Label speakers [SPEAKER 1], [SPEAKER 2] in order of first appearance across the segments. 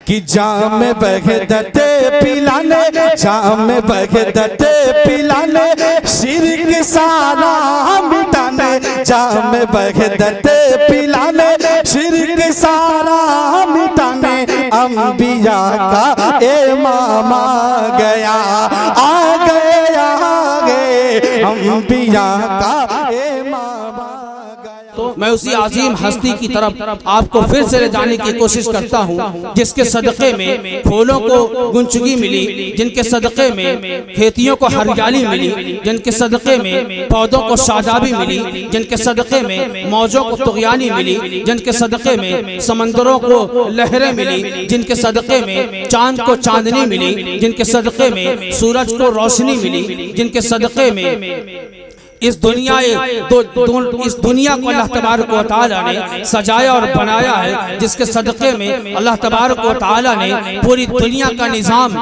[SPEAKER 1] कि जाम वहदत पिलाने, जाम वहदत पिलाने, शिरक सारा मिटाने, जाम वहदत पिलाने, शिरक सारा मिटाने, अंबिया का इमाम आ गया, आ गया, आ गए अंबिया का इमाम आ गया।
[SPEAKER 2] तो मैं उसी आजीम हस्ती की तरफ आपको फिर से ले जाने की कोशिश करता हूँ, जिसके सदक़े में फूलों को गुंचुगी मिली, जिनके सदक़े में खेतियों को हरियाली मिली, जिनके सदक़े में पौधों को शादाबी मिली, जिनके सदक़े में मौजों को तुग़यानी मिली, जिनके सदक़े में समंदरों को लहरें मिली, जिनके सदक़े में चांद को चांदनी मिली, जिनके सदक़े में सूरज को रोशनी मिली, जिनके सदक़े में इस दुनिया इस दुनिया को अल्लाह तबारक व तआला ने सजाया और बनाया है, जिसके सदक़े में अल्लाह तबारक व तआला ने पूरी दुनिया का निज़ाम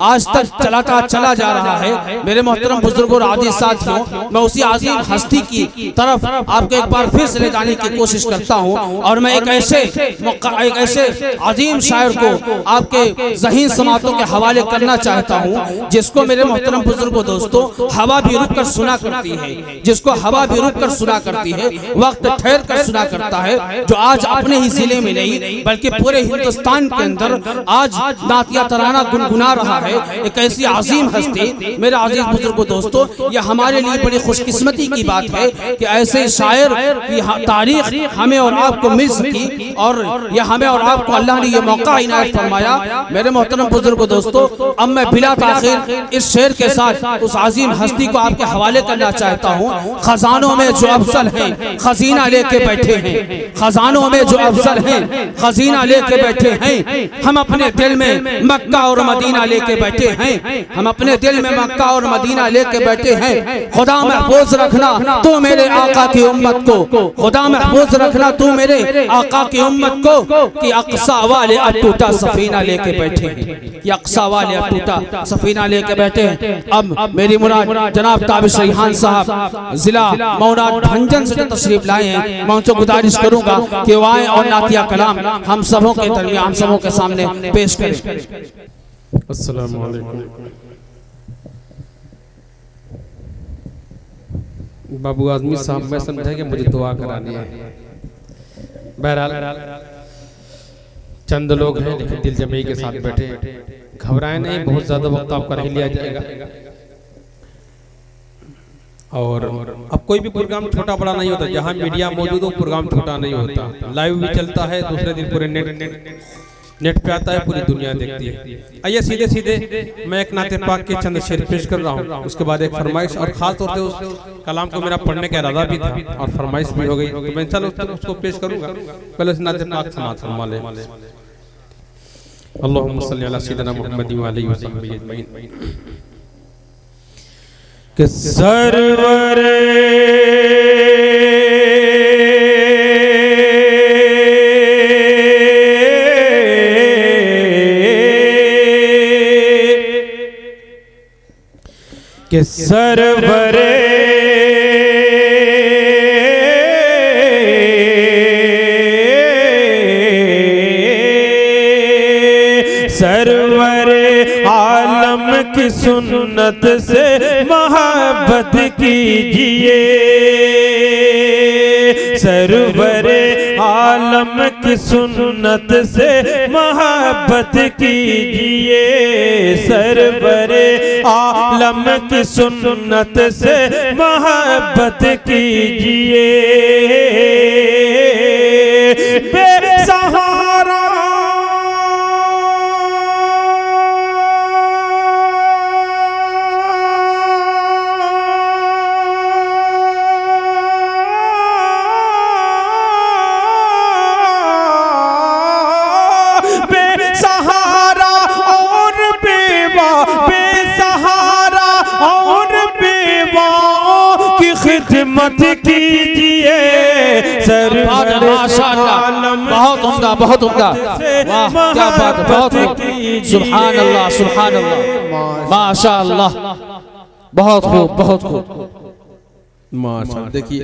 [SPEAKER 2] आज तक चलाता चला जा रहा है। मेरे मोहतरम बुजुर्गों और आदि साथियों, मैं उसी आज़ीम हस्ती की तरफ आपको एक बार फिर से ले जाने की कोशिश करता हूँ, और मैं एक ऐसे अजीम शायर को आपके ज़हीन समातों के हवाले करना चाहता हूँ, जिसको मेरे मोहतरम बुजुर्गों दोस्तों हवा भी रुक कर सुना करती है, जिसको हवा भी रुक कर सुना करती है, वक्त ठहर कर सुना करता है, जो आज अपने ही जिले में नहीं बल्कि पूरे हिंदुस्तान के अंदर आज नातिया तराना गुनगुना रहा है। एक ऐसी अजीम हस्ती मेरे अजीज बुजुर्गों दोस्तों, यह हमारे लिए बड़ी खुशकिस्मती की बात है कि ऐसे शायर की तारीख हमें और आपको मिल सकी, और यह हमें और आपको अल्लाह ने यह मौका इनायत फरमाया। मेरे मोहतरम बुजुर्गों दोस्तों, अब मैं बिला ताखिर इस शेर के साथ उस अजीम हस्ती को आपके हवाले करना चाहता हूँ। खजानों में जो अफजल हैं खजीना लेके बैठे हैं, खजानों में जो अफजल हैं खजीना लेके बैठे हैं, हम अपने दिल में मक्का और मदीना लेके बैठे हैं, हम अपने दिल में मक्का और मदीना लेके बैठे हैं। खुदा महफूज रखना तू मेरे आका की उम्मत को, खुदा महफूज रखना तू मेरे आका की उम्मत को, कि अक्सा वाले अब टूटा सफीना लेके बैठे हैं, ये अक्सा वाले अब टूटा सफीना लेके बैठे हैं। अब मेरी मुराद जनाब ताबिश रिहान साहब जिला मौना भंजन से तशरीफ लाए हैं, मैं उनसे गुजारिश करूंगा कि वो आए और नातिया कलाम हम सबों के दरमियान, हम सबों के सामने पेश करें।
[SPEAKER 3] अस्सलामु अलैकुम। बाबू आजमी साहब, मैं समझा कि मुझे दुआ करानी है। बहरहाल चंद लोग हैं लेकिन दिल जमई के साथ बैठे, घबराए नहीं, बहुत ज्यादा वक्त आपका नहीं लिया जाएगा। और अब कोई भी प्रोग्राम छोटा बड़ा नहीं होता, जहां मीडिया मौजूद हो प्रोग्राम छोटा नहीं होता, लाइव भी चलता है, दूसरे दिन पूरे नेट पे आता है, पूरी दुनिया देखती है। आइए सीधे सीधे मैं एक नाते पाक के चंद शेर पेश कर रहा हूँ, उसके बाद एक फरमाइश, और खास तौर से उस कलाम को मेरा पढ़ने का इरादा भी था और फरमाइश भी हो गई, तो मैं चलो उसको पेश करूंगा। पहले नाते पाक समाअत फरमा ले। अल्लाहुम्मा सल्ली अला सय्यिदिना मुहम्मद व आलिहि व सह्बिहि अजमईन। कि सरवर कि सरवर आलम की सुन्नत से मोहब्बत कीजिए, सरवरे आलम की सुन्नत से मोहब्बत कीजिए, सरवरे आलम की सुन्नत से मोहब्बत कीजिए। बेसहारा खिदमत कीजिए,
[SPEAKER 2] माशाअल्लाह, बहुत उम्दा, बहुत उम्दा, वाह क्या बात है, बहुत सुभान अल्लाह, सुभान अल्लाह, माशाअल्लाह, बहुत खूब, बहुत खूब,
[SPEAKER 3] माशाअल्लाह। देखिए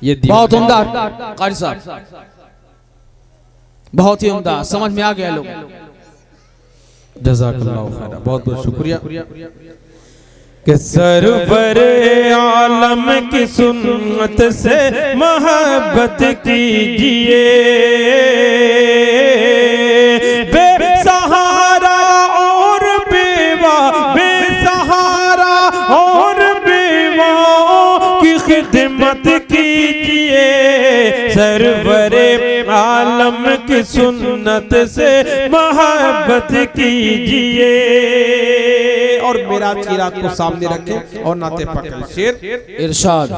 [SPEAKER 3] ये
[SPEAKER 2] बहुत उम्दा कारी साहब, बहुत ही उम्दा, समझ में आ गया लोग।
[SPEAKER 3] जज़ाकल्लाहु खैर, बहुत बहुत शुक्रिया। कि सरवर आलम की सुन्नत से मोहब्बत कीजिए, बेसहारा और बेवा, बेसहारा और बेवाओं की खिदमत कीजिए, सरवर आलम की सुन्नत से मोहब्बत कीजिए। और मेराज की रात को सामने रखें और नाते पाक का शेर
[SPEAKER 2] इरशाद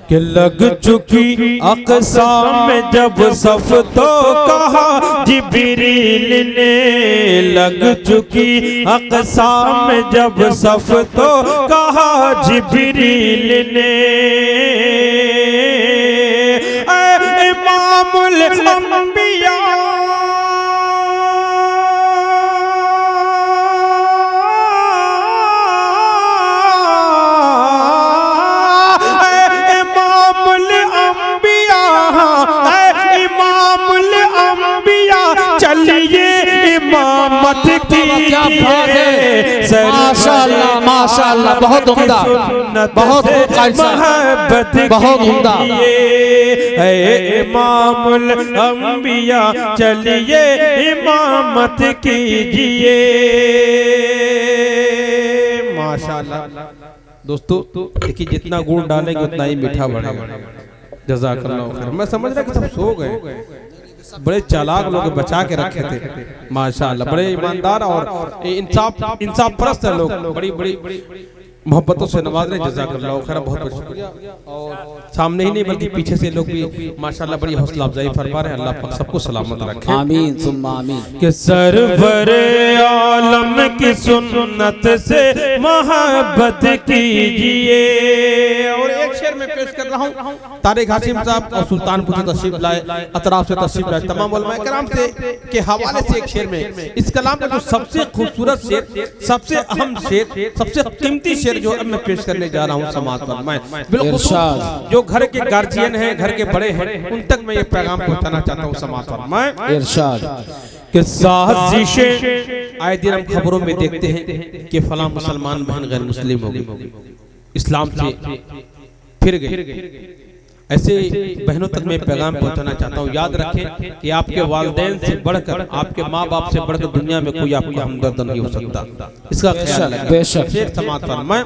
[SPEAKER 3] कि लग चुकी अक़सा में जब सफ तो कहा जिब्रील ने, लग चुकी अक़सा में जब सफ तो कहा जिब्रील ने, ऐ इमामुल अंबिया
[SPEAKER 2] माशाअल्लाह माशाअल्लाह, बहुत उम्दा, बहुत बहुत उम्दा।
[SPEAKER 3] इमामुल अंबिया चलिए इमामत कीजिए। माशाअल्लाह दोस्तों, देखिए जितना गुड़ डालेंगे उतना ही मीठा बढ़ेगा। जज़ाकल्लाहु खैर। मैं समझ रहा कि सब सो गए, बड़े चालाक लोग बचा के रखे थे माशाअल्लाह, बड़े ईमानदार और इंसाफ परस्त लोग, बड़ी बड़ी मोहब्बतों से नवाज रहे। जज़ाकल्लाहु खैर, बहुत बहुत शुक्रिया। और सामने ही नहीं बल्कि पीछे से लोग भी माशाअल्लाह बड़ी हौसला अफजाई फरमा रहे हैं। अल्लाह पाक सबको सलामत रखे,
[SPEAKER 2] आमीन सुम्मा आमीन।
[SPEAKER 3] कि सरवर आलम की सुन्नत से मोहब्बत कीजिए। और एक शेर में पेश कर रहा हूँ, तारिक हाशिम साहब और सुल्तानपुर से तशरीफ लाए, अतराफ से तशरीफ लाए, तमाम उलमाए किराम से के हवाले से एक शेर में इस कलाम का जो सबसे खूबसूरत शेर, सबसे अहम शेर, सबसे कीमती शेर जो अब मैं पेश करने जा रहा हूँ समाज पर, मैं बिल्कुल जो घर के गार्जियन हैं, घर के बड़े हैं, उन तक मैं ये पैगाम पहुंचाना चाहता हूँ समाज पर। मैं
[SPEAKER 2] इरशाद
[SPEAKER 3] कि साजिशें आए दिन हम खबरों में देखते हैं कि फलां मुसलमान बहन गैर मुस्लिम हो गई, इस्लाम से फिर गई। ऐसे बहनों तक मैं पैगाम पहुंचाना चाहता हूँ, याद रखें कि आपके वालिदैन से बढ़कर, आपके माँ बाप से बढ़कर दुनिया में कोई आपका हमदर्द नहीं हो सकता। इसका ख्याल
[SPEAKER 2] बेशक
[SPEAKER 3] शेर समाज पर मैं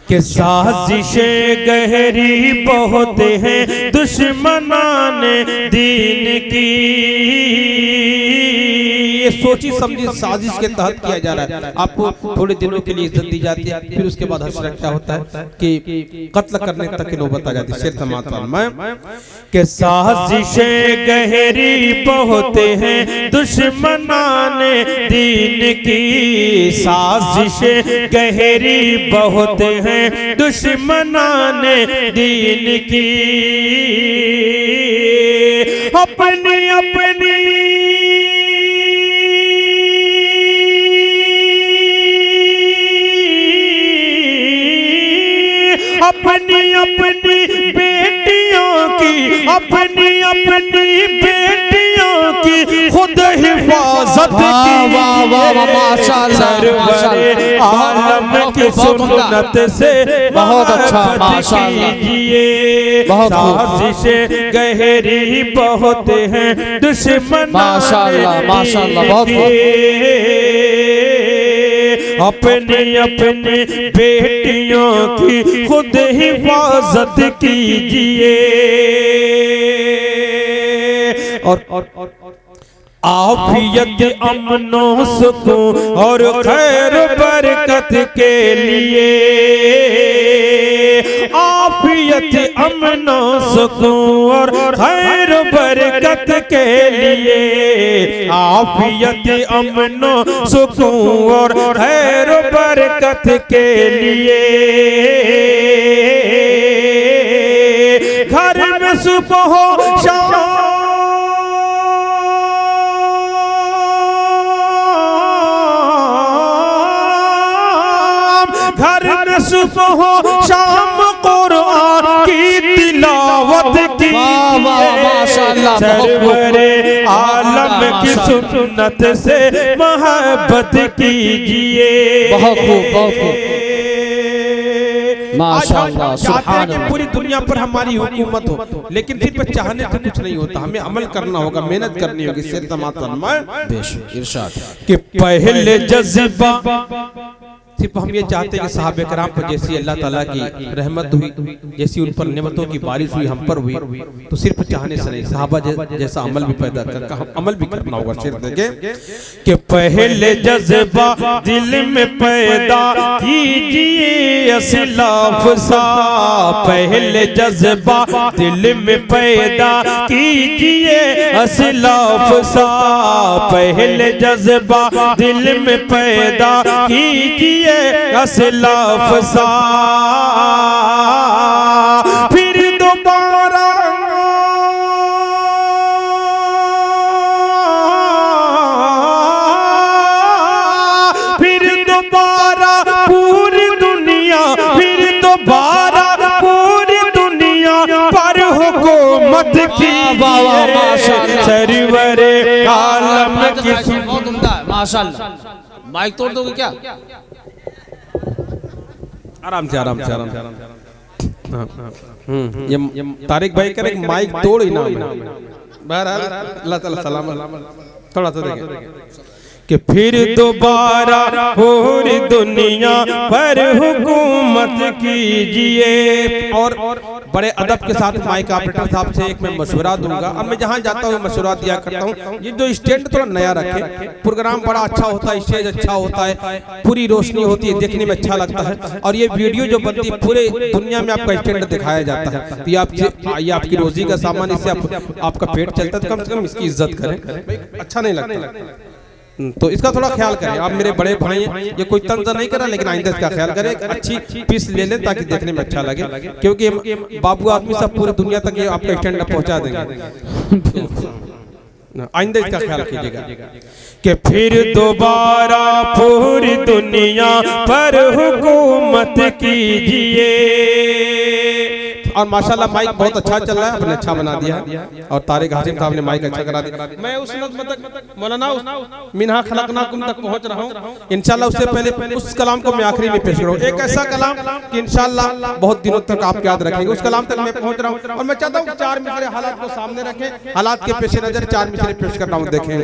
[SPEAKER 3] कि साजिशें गहरी बहुत हैं दुश्मनाने दीन की, ये सोची समझी साजिश के तहत किया जा रहा है। आपको थोड़े दिनों के लिए इज्जत दी जाती है, फिर उसके बाद हशर क्या होता है कि कत्ल करने तक की नौबत आ जाती है। शेर समाज पर कि साजिशें गहरी बहुत हैं दुश्मनाने दीन की, साजिशें गहरी बहुत हैं दुश्मनाने दीन की, अपनी अपनी अपनी अपनी बेटियों की, अपनी अपनी बेटियों की खुद हिफाजत की, आलम की सुन्नत से
[SPEAKER 2] बहुत अच्छा माशाअल्लाह, बहुत
[SPEAKER 3] साजिशें गहरी बहुत हैं दुश्मन
[SPEAKER 2] माशाअल्लाह माशाअल्लाह, बहुत
[SPEAKER 3] अपनी अपनी बेटियों की खुद हिफाजत कीजिए। और आफियत अमनो सुकून और खैर बरकत के लिए, आफियत अमनो सुकून और खैर बरकत के लिए, आफियत अमनो सुकून और खैर बरकत के लिए, घर में सुबह शाम सुबह शाम कुरान की तिलावत की,
[SPEAKER 2] माशाअल्लाह,
[SPEAKER 3] सरवरे आलम की सुन्नत से मोहब्बत कीजिए।
[SPEAKER 2] बहुत खूब, बहुत खूब, माशाअल्लाह,
[SPEAKER 3] चाहते हैं कि
[SPEAKER 2] सुभान
[SPEAKER 3] पूरी दुनिया पर हमारी हुकूमत हो, लेकिन सिर्फ चाहने से कुछ नहीं होता, हमें अमल करना होगा, मेहनत करनी होगी। शेर समात फरमाए
[SPEAKER 2] बेशक इरशाद
[SPEAKER 3] कि पहले जज्बा, सिर्फ हम ये चाहते हैं कि साहब कराम पर जैसी अल्लाह ताला की रहमत हुई, जैसी उन पर नेमतों की बारिश हुई, हम पर हुई, तो सिर्फ चाहने से नहीं, साहबा जैसा अमल भी पैदा कर अमल भी करना होगा। शेर देखे कि पहले जज्बा दिल में पैदा कीजिए असलाफ सा, पहले जज्बा दिल में पैदा कीजिए असलाफ सा, पहले जज्बा दिल में पैदा कीजिए असलाफ सा, फिर दोबारा पूरी दुनिया, फिर दोबारा पूरी दुनिया पर हुकूमत की, सरवरे आलम की।
[SPEAKER 2] बहुत उम्दा है, माशाअल्लाह। माइक तोड़ दोगे क्या?
[SPEAKER 3] आराम से, आराम से, आराम से। ये तारिक भाई करे माइक तोड़ ही ना, बहरहाल अल्लाह ताला सलामत। थोड़ा सा देखें कि फिर दोबारा पूरी दुनिया पर हुकूमत कीजिए। और बड़े अदब के साथ माइक ऑपरेटर साहब से एक मैं मशवरा दूंगा, अब मैं जहाँ जाता हूँ मशवरा दिया करता हूँ, ये जो स्टैंड थोड़ा नया रखे, प्रोग्राम बड़ा अच्छा होता है, स्टेज अच्छा होता है, पूरी रोशनी होती है, देखने में अच्छा लगता है, और ये वीडियो जो बनती है पूरे दुनिया में आपका स्टैंड दिखाया जाता है, तो ये आपकी रोजी का सामान, इससे आपका पेट चलता है, तो कम से कम इसकी इज्जत करें, अच्छा नहीं लगता। तो इसका थोड़ा ख्याल करें। आप मेरे बड़े भाई हैं, ये कोई तंज नहीं करा, लेकिन आइंदा इसका ख्याल करें, अच्छी पीस ले लें ताकि देखने में अच्छा लगे, क्योंकि बाबू आदमी सब पूरी दुनिया तक ये आपका स्टैंड अप पहुंचा देंगे। आइंदा इसका ख्याल कीजिएगा कि फिर दोबारा पूरी दुनिया पर हुकूमत कीजिए। और माशाल्लाह माइक बहुत अच्छा चल रहा है, आपने अच्छा बना दिया, और तारिक हाशिम साहब ने माइक अच्छा करा दिया। मैं उस नज़्म तक मौलाना मिन्हा खलकनाकुम तक पहुंच रहा हूं, इंशाल्लाह उससे पहले उस कलाम को मैं आखिरी में पेश करूंगा, एक ऐसा कलाम कि इंशाल्लाह बहुत दिनों तक आप याद रखेंगे, उस कलाम तक मैं पहुंच रहा हूं। और मैं चाहता हूं 4 मिसरे हालात को सामने रखें, हालात के पेश नजर 4 मिसरे पेश कर रहा हूं, देखें।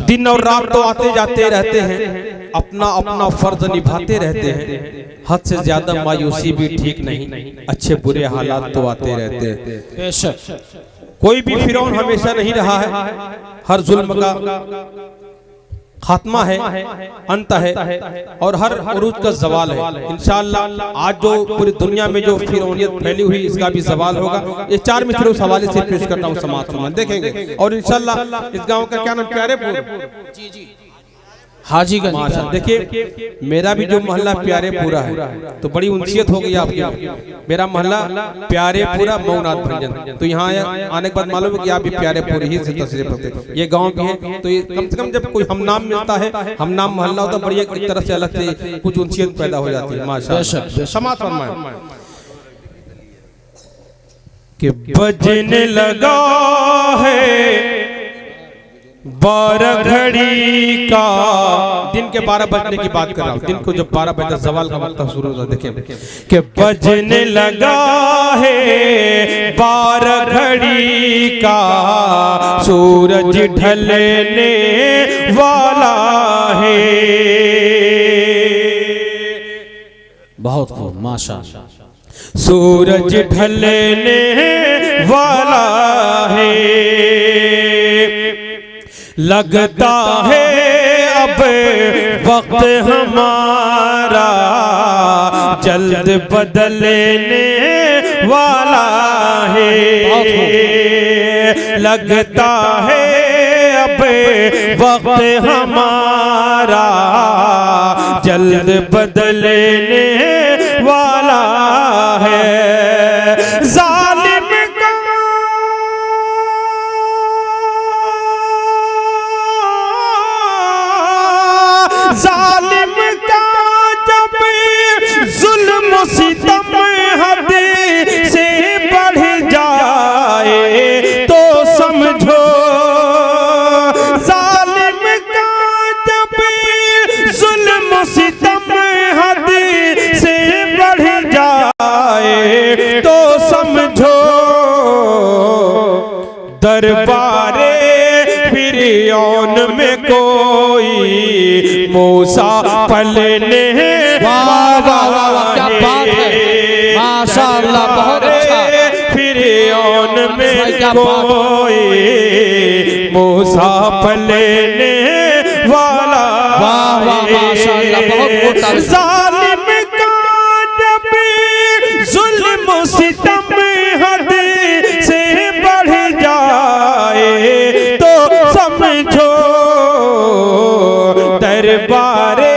[SPEAKER 3] दिन और रात तो आते जाते रहते हैं, अपना अपना फर्ज निभाते रहते हैं, हद से ज्यादा मायूसी भी ठीक नहीं, अच्छे बुरे हालात तो आते रहते हैं। कोई भी फिरौन हमेशा नहीं रहा है, हर जुल्म का खात्मा है, अंत है, और हर उरूज का जवाल है। इंशाअल्लाह आज जो पूरी दुनिया में जो फिरौनियत फैली हुई, इसका भी जवाल होगा। ये 4 मिसरे उस हवाले से पेश करता हूँ, समाज में देखेंगे। और इंशाअल्लाह इस गांव का क्या नाम? प्यारेपुर, हाजीगंज। माशाअल्लाह, देखिए मेरा भी जो मोहल्ला प्यारेपुरा है, तो बड़ी उनसियत हो गई आपकी। मेरा मोहल्ला प्यारेपुरा मऊनाथ भंजन, तो यहाँ आने के बाद मालूम है कि आप भी प्यारेपुर ही से तशरीफ रखते। ये गांव भी है, तो ये कम से कम जब कोई हम नाम मिलता है, हम नाम मोहल्ला होता, बड़ी एक तरह से अलग से कुछ उनसियत पैदा हो जाती है। माशाअल्लाह, समात फरमाए कि बजने लगा है 12 घड़ी का, दिन के 12 बजने की बात कर रहा हूँ, दिन को जब 12 बजे जवाल का वक्त शुरू होता है, देखें कि बजने लगा है 12 घड़ी का, सूरज ढलने वाला है।
[SPEAKER 2] बहुत खूब, माशाअल्लाह।
[SPEAKER 3] सूरज ढलने वाला है, लगता है अब वक्त हमारा जल्द बदलने वाला है, लगता है अब वक्त हमारा जल्द बदलने वाला है। जालिम का जब जुल्म सितम कोई मूसा पलने
[SPEAKER 2] वाह वाह वाह वाह, क्या बात है, माशाअल्लाह, बहुत अच्छा।
[SPEAKER 3] फिरौन में
[SPEAKER 2] क्या बात
[SPEAKER 3] कोई मूसा पलने वाला,
[SPEAKER 2] वाह वाह, माशाअल्लाह, बहुत मोटा।
[SPEAKER 3] जालिम का जब जुल्म सितम हद से बढ़ जाए तो समझो दरबारे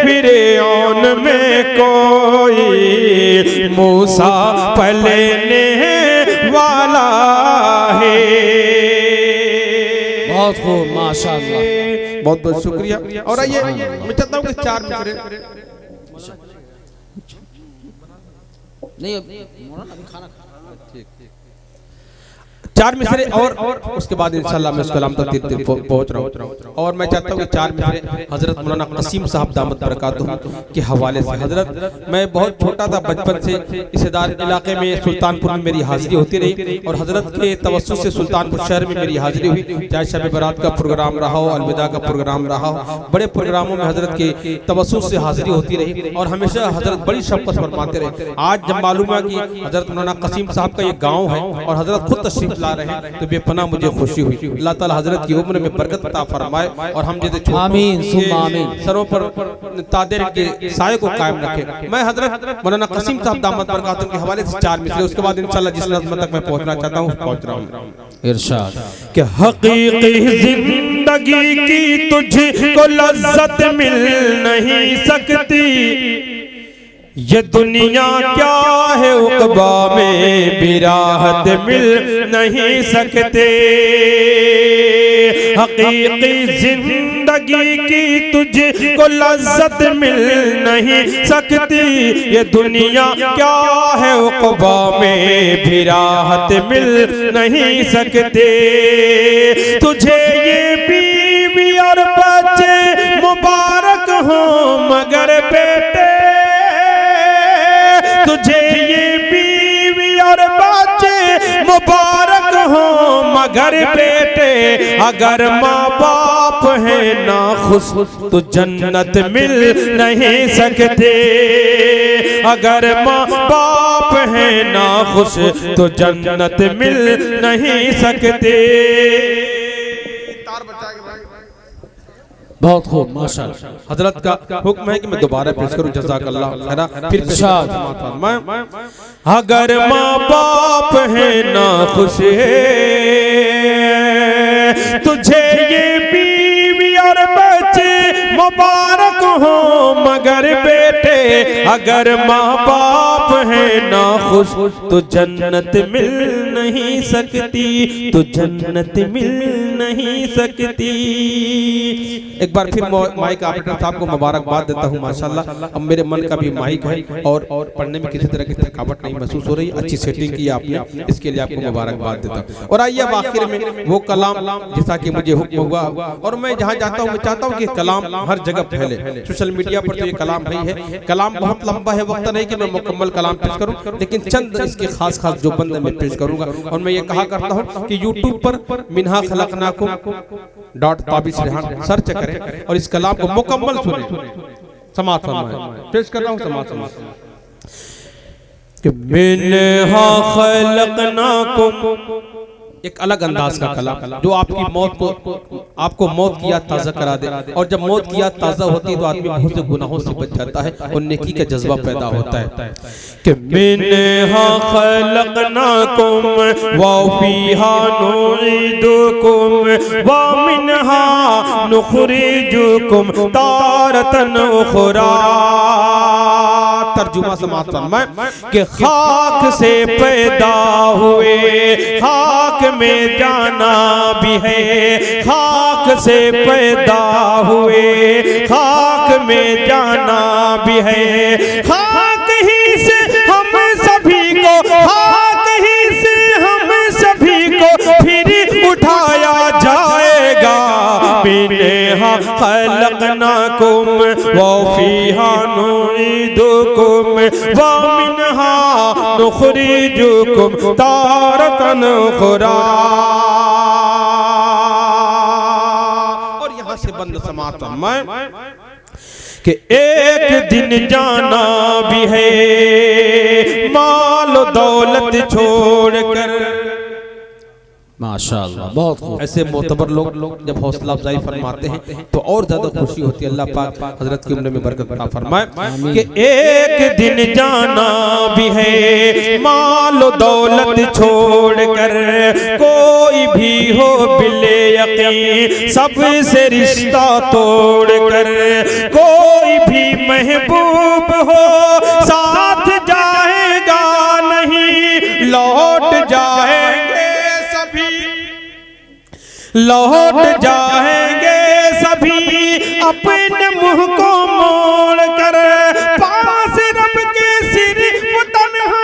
[SPEAKER 3] फिरौन में कोई मूसा पलने वाला है।
[SPEAKER 2] बहुत खूब, माशाअल्लाह।
[SPEAKER 3] बहुत बहुत शुक्रिया। और आइए मैं चाहता हूँ कि 4 मिसरे
[SPEAKER 2] नहीं अभी खाना
[SPEAKER 3] 4 मिसरे और उसके बाद इंशाल्लाह मैं उस कलाम तक पहुंच रहा हूँ। और मैं चाहता हूँ कि 4 मिसरे हजरत मौलाना कसीम साहब दामत बरकातहू के हवाले से। हजरत मैं बहुत छोटा था, बचपन से इस इलाके में सुल्तानपुर में मेरी हाजिरी होती रही और हजरत के तवस्सुस से सुल्तानपुर शहर में मेरी हाजिरी हुई, चाहे शब बारात का प्रोग्राम रहा हो, अलविदा का प्रोग्राम रहा हो, बड़े प्रोग्रामों में हजरत के तवस्सुस से हाजिरी होती रही और हमेशा हजरत बड़ी शफ़क़त फरमाते रहे। आज जब मालूम है कि हजरत मौलाना कसीम साहब का ये गाँव है और हजरत खुद तशरीफ ला रहे हैं तो बेपनाह मुझे खुशी हुई। अल्लाह ताला हजरत की उम्र में बरकत अता फरमाए और हम जैसे
[SPEAKER 2] आमीन सुम्मा आमीन
[SPEAKER 3] सरों पर तादेर के साये को कायम रखे। मैं हजरत मौलाना कसीम साहब दामत बरकातहू के हवाले से 4 मिसरे, उसके बाद इंशाल्लाह जिस नज़्म तक मैं पहुंचना चाहता हूं पहुंच रहा हूं।
[SPEAKER 2] इरशाद
[SPEAKER 3] कि हकीकी जिंदगी की तुझको लज्जत मिल नहीं सकती, ये दुनिया क्या है उक़बा में भी राहत मिल नहीं सकते। हकीकी जिंदगी की तुझको लज्जत मिल नहीं सकती, ये दुनिया क्या है उक़बा में भी राहत मिल नहीं सकते। तुझे ये बीवी और बच्चे मुबारक हो मगर बेटे, तुझे ये बीवी और बच्चे मुबारक हो मगर बेटे, अगर माँ बाप है ना खुश तो जन्नत मिल नहीं सकते। अगर माँ बाप है ना खुश तो जन्नत मिल नहीं सकते।
[SPEAKER 2] बहुत खूब, माशाअल्लाह।
[SPEAKER 3] हजरत का हुक्म है कि मैं दोबारा पेश करूं, जज़ाकल्लाह खैरा। फिर अगर माँ बाप है ना खुश तुझे ये बीवी और बच्चे मुबारक हो मगर बेटे, अगर माँ बाप है ना खुश तो जन्नत मिल नहीं सकती, तो जन्नत मिल नहीं सकती। एक बार फिर माइक ऑपरेटर साहब को मुबारकबाद देता हूँ माशाल्लाह। अब मेरे मन का भी माइक है और पढ़ने में किसी तरह की थकावट नहीं महसूस हो रही, अच्छी सेटिंग की आपने, इसके लिए आपको मुबारकबाद देता हूँ। और आइए अब आखिर में वो कलाम जैसा कि मुझे हुक्म हुआ और मैं जहाँ जाता हूँ मैं चाहता हूँ कि कलाम हर जगह फैले। सोशल मीडिया पर तो ये कलाम है, कलाम बहुत लंबा है, वक्त नहीं कि मैं मुकम्मल कलाम पेश करूँ, लेकिन चंद इसके खास खास जो बंदे मैं पेश करूँगा। और मैं ये कहा करता हूँ कि यूट्यूब पर मिन्हा खलकनाकुम .ताबिश रेहान सर्च करें और इस कलाम को मुकम्मल सुने, समाअत फरमाएं। पेश कर रहा हूँ समाअत कि मिन्हा खलकनाकुम, एक अलग अंदाज का कलाम जो आपकी मौत को, आपको मौत की याद ताज़ा करा दे। और जब मौत की याद ताज़ा होती है तो आदमी बहुत से गुनाहों से बच जाता है और नेकी का जज्बा पैदा होता है। कि मिन्हा खलकनाकुम व फीहा नुईदुकुम व मिन्हा नुखरिजुकुम तारतन उखरा। तर्जुमा समाअत फरमाएं कि खाक से पैदा हुए खाक में जाना भी है, खाक से पैदा हुए खाक में जाना भी है। खाक ही से हम सभी को, खाक ही से हम सभी को फिर उठाया जाएगा। मिन्हा खलकनाकुम व फीहा नुईदुकुम व मिन्हा नुखरिजुकुम तारतन उखरा। और यहाँ यहाँ से बंद समात फरमाए कि एक दिन जाना भी है माल दौलत छोड़कर।
[SPEAKER 2] माशाअल्लाह, बहुत खूब।
[SPEAKER 3] ऐसे मोतबर लोग जब हौसला अफजाई फरमाते हैं तो और ज्यादा खुशी होती है। अल्लाह पाक हजरत की उम्र में बरकत अता फरमाए कि एक दिन जाना भी है माल दौलत छोड़कर, कोई भी हो बिले यकीन सबसे रिश्ता तोड़कर, कोई भी महबूब हो साथ जाएगा नहीं, लौट जाएंगे लौट जाएंगे सभी अपने मुंह को मोड़ कर, पास रब के सिर्फ तन्हा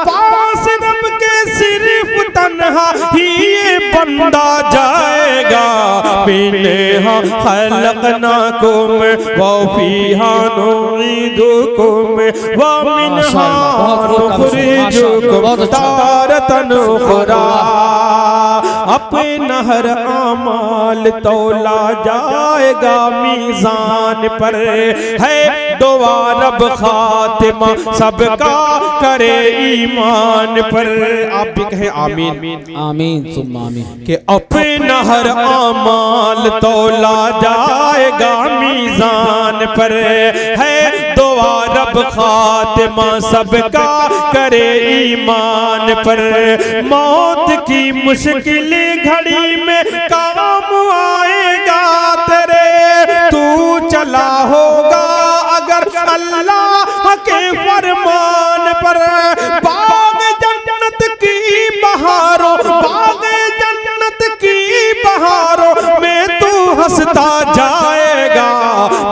[SPEAKER 3] पास रब के सिर्फ तन्हा ही ये बंदा जाएगा। बिन्हा खलकनाकुम व फीहा नुईदुकुम व मिन्हा नुखरिजुकुम तारतन उखरा। अपना हर अमाल तौला जाएगा मीज़ान पर, है दुआ रब खातिमा सबका करे ईमान पर। आप भी कहें आमीन
[SPEAKER 2] आमीन सुम्मा आमीन।
[SPEAKER 3] कि अपना हर अमाल तौला जाएगा मीज़ान पर, है दुआ रब खातिमा सबका करे ईमान पर। मौत की मुश्किल घड़ी में काम आएगा तेरे, तू चला होगा अगर अल्लाह के फरमान पर। बाग जन्नत की बहारों, बाग जन्नत की बहारों में तू हंसता जाएगा।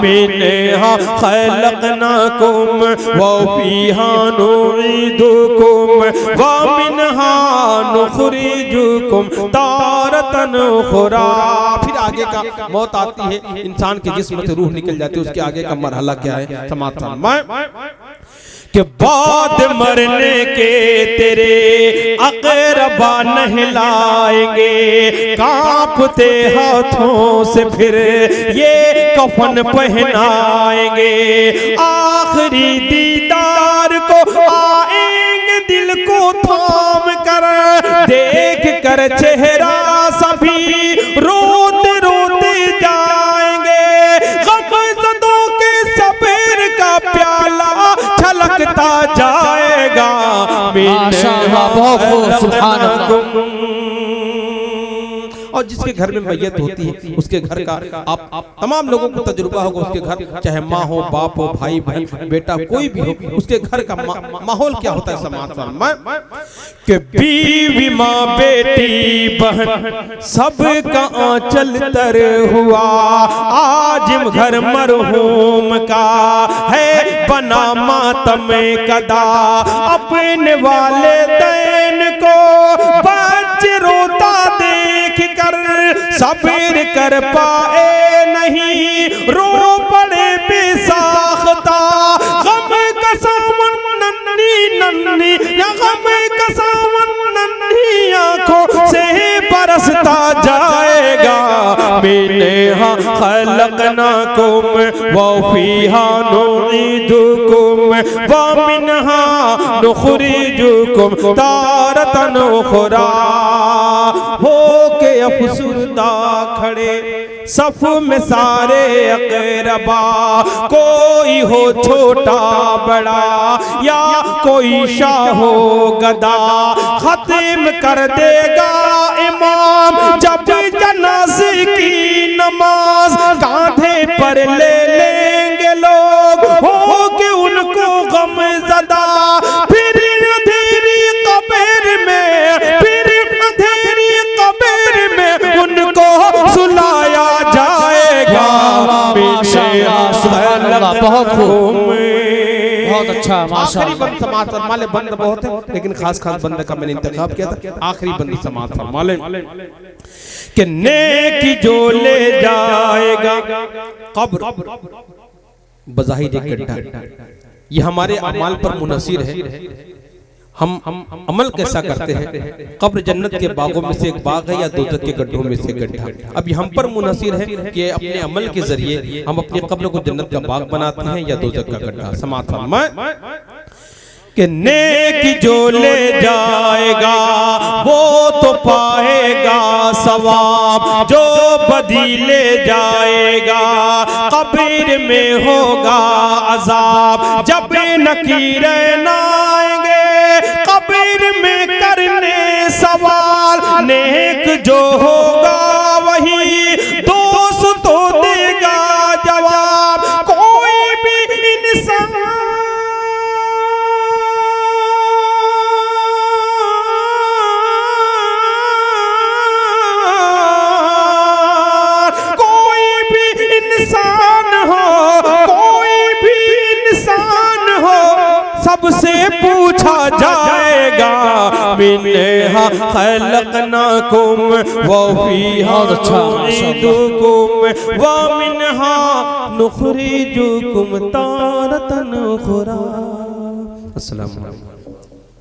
[SPEAKER 3] मैंने खलकनाकुम व फीहा नुईदुकुम व मिन्हा नुखरिजुकुम तारतन उखरा। फिर आगे का मौत आती है, इंसान के जिस्म से रूह निकल जाती है, उसके आगे का मरहला क्या है समाप्त फरमाए कि बाद मरने के तेरे अक़रबा नहलाएंगे, कांपते हाथों से फिर ये कफन पहनाएंगे। आखिरी दीदार को आएंगे दिल को थाम कर, देख कर चेहरा सभी रोते रोते जाएंगे। गमज़दों के सब्र का प्याला छलकता जाएगा।
[SPEAKER 2] माशाअल्लाह, बहुत खूब, सुभान अल्लाह।
[SPEAKER 3] और जिसके घर में मैयत होती है उसके घर का आप तमाम लोगों को तजुर्बा होगा। उसके घर चाहे माँ हो, बाप हो, भाई बहन, बेटा कोई भी हो, उसके घर का माहौल क्या होता है समाज में कि बीवी माँ बेटी बहन सबका आंचल तर हुआ। आज घर मरहूम का है बना मातम कदा, अपने वाले दैन को बच्चे रोता देख कर सब्र कर पाए नहीं, रो पड़े बेसाख्ता। गम का सावन नन्ही नन्ही या गम का सावन नन्ही आंखों से बरसता जाएगा। मैंने खलकनाकुम व फीहा नुईदुकुम व मिन्हा नुखरिजुकुम तारतन उखरा। हो के अफसुरदा खड़े सफ में सारे अक़रबा, कोई हो छोटा बड़ा या कोई शाह हो गदा, खत्म कर देगा इमाम जब जनाज़े की नमाज। कांधे पर ले लेंगे लोग हो के उनको गम ज़दा, फिर अंधेरी कब्र में, फिर अंधेरी कब्र में उनको सुलाया जाएगा।
[SPEAKER 2] माशाअल्लाह, सुभान अल्लाह, बहुत खूब, बहुत अच्छा
[SPEAKER 3] आखिरी
[SPEAKER 2] माशाअल्लाह।
[SPEAKER 3] बंद समात फरमाले। बंद बहुत है लेकिन खास बंद का मैंने इंतखाब किया था। आखिरी बंद समात फरमाले कि नेकी जो ले जाएगा कब्र बज़ाहिर एक गड्ढा, ये हमारे अमाल पर मुनहसिर है। हम अमल कैसा करते हैं। कब्र जन्नत के बागों में से एक बाग है या दोजख के गड्ढों में से गड्ढा। अभी हम पर मुनहसिर है कि अपने अमल के जरिए हम अपनी कब्र को जन्नत का बाग बनाते हैं या दोजख का गड्ढा। समात फरमाए कि नेक जो ले जाएगा वो तो पाएगा सवाब, जो बदी ले जाएगा कब्र में होगा अजाब। जब नकीरें न आएंगे कब्र में करने सवाल, नेक जो होगा वही दोस्त तो देगा जवाब। कोई भी इंसान सबसे पूछा जाएगा मिन्हा खलकनाकुम व फीहा नुईदुकुम व मिन्हा नुखरिजुकुम तारतन उखरा। अस्सलाम वालेकुम।